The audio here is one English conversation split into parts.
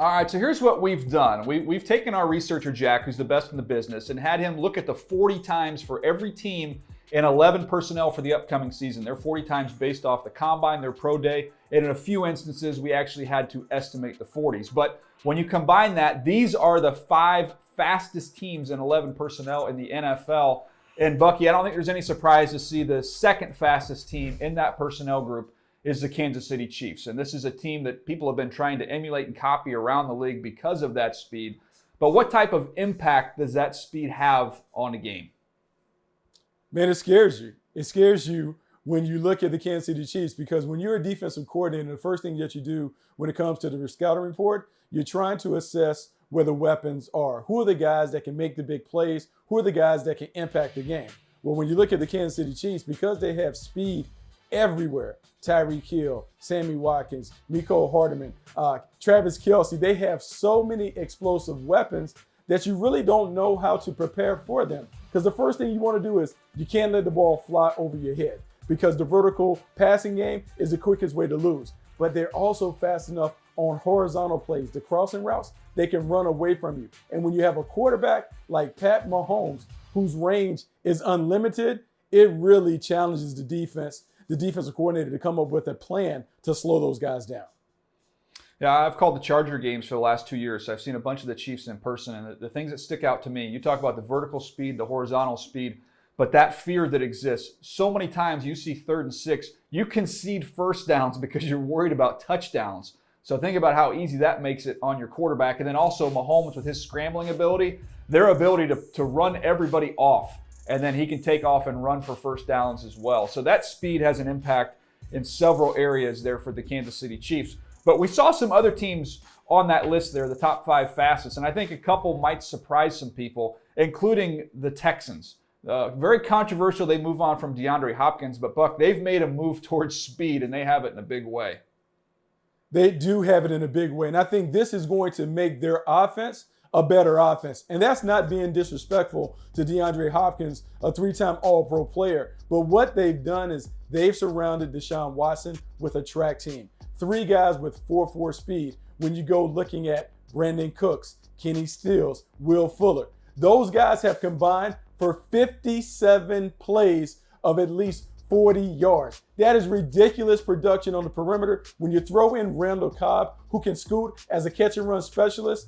All right, so here's what we've done. We've taken our researcher, Jack, who's the best in the business, and had him look at the 40 times for every team in 11 personnel for the upcoming season. They're 40 times based off the combine, their pro day, and in a few instances, we actually had to estimate the 40s. But when you combine that, these are the 5 fastest teams in 11 personnel in the NFL. And Bucky, I don't think there's any surprise to see the second fastest team in that personnel group is the Kansas City Chiefs. And this is a team that people have been trying to emulate and copy around the league because of that speed. But what type of impact does that speed have on a game? Man, it scares you. It scares you when you look at the Kansas City Chiefs, because when you're a defensive coordinator, the first thing that you do when it comes to the scouting report, you're trying to assess where the weapons are. Who are the guys that can make the big plays? Who are the guys that can impact the game? Well, when you look at the Kansas City Chiefs, because they have speed everywhere, Tyreek Hill, Sammy Watkins, Mecole Hardman, Travis Kelce, they have so many explosive weapons that you really don't know how to prepare for them. Because the first thing you want to do is you can't let the ball fly over your head, because the vertical passing game is the quickest way to lose. But they're also fast enough on horizontal plays, the crossing routes, they can run away from you. And when you have a quarterback like Pat Mahomes, whose range is unlimited, it really challenges the defensive coordinator to come up with a plan to slow those guys down. Yeah, I've called the Charger games for the last 2 years. So I've seen a bunch of the Chiefs in person, and the things that stick out to me, you talk about the vertical speed, the horizontal speed, but that fear that exists. So many times you see 3rd and 6, you concede first downs because you're worried about touchdowns. So think about how easy that makes it on your quarterback. And then also Mahomes with his scrambling ability, their ability to run everybody off, and then he can take off and run for first downs as well. So that speed has an impact in several areas there for the Kansas City Chiefs. But we saw some other teams on that list there, the top 5 fastest, and I think a couple might surprise some people, including the Texans. Very controversial, they move on from DeAndre Hopkins, but Buck, they've made a move towards speed, and they have it in a big way. They do have it in a big way, and I think this is going to make their offense a better offense. And that's not being disrespectful to DeAndre Hopkins, a 3-time All-Pro player. But what they've done is they've surrounded Deshaun Watson with a track team. 3 guys with 4.4 speed. When you go looking at Brandon Cooks, Kenny Stills, Will Fuller, those guys have combined for 57 plays of at least 40 yards. That is ridiculous production on the perimeter. When you throw in Randall Cobb, who can scoot as a catch and run specialist,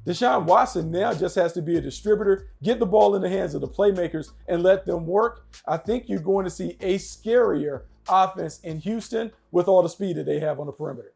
Deshaun Watson now just has to be a distributor, get the ball in the hands of the playmakers and let them work. I think you're going to see a scarier offense in Houston with all the speed that they have on the perimeter.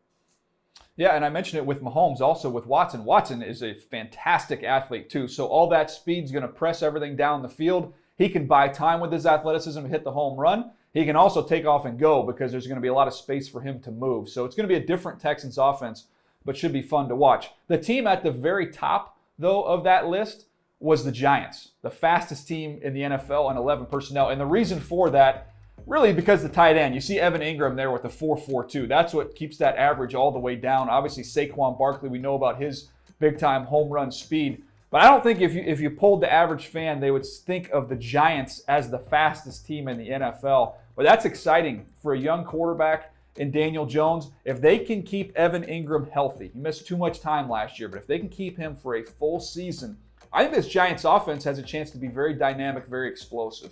Yeah, and I mentioned it with Mahomes, also with Watson. Watson is a fantastic athlete too, so all that speed's going to press everything down the field. He can buy time with his athleticism and hit the home run. He can also take off and go because there's going to be a lot of space for him to move. So it's going to be a different Texans offense, but should be fun to watch. The team at the very top, though, of that list was the Giants, the fastest team in the NFL in 11 personnel. And the reason for that, really because the tight end, you see Evan Ingram there with the 4.42. That's what keeps that average all the way down. Obviously, Saquon Barkley, we know about his big-time home run speed. But I don't think if you polled the average fan, they would think of the Giants as the fastest team in the NFL. But that's exciting for a young quarterback in Daniel Jones. If they can keep Evan Ingram healthy, he missed too much time last year, but if they can keep him for a full season, I think this Giants offense has a chance to be very dynamic, very explosive.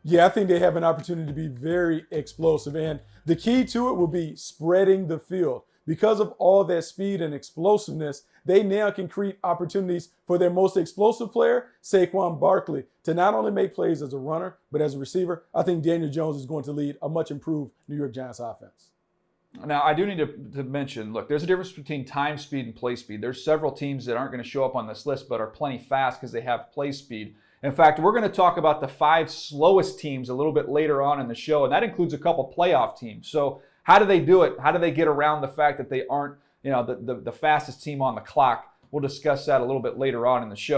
Yeah, I think they have an opportunity to be very explosive. And the key to it will be spreading the field. Because of all that speed and explosiveness, they now can create opportunities for their most explosive player, Saquon Barkley, to not only make plays as a runner, but as a receiver. I think Daniel Jones is going to lead a much improved New York Giants offense. Now, I do need to mention, look, there's a difference between time speed and play speed. There's several teams that aren't going to show up on this list, but are plenty fast because they have play speed. In fact, we're going to talk about the 5 slowest teams a little bit later on in the show, and that includes a couple playoff teams. So how do they do it? How do they get around the fact that they aren't, the fastest team on the clock? We'll discuss that a little bit later on in the show.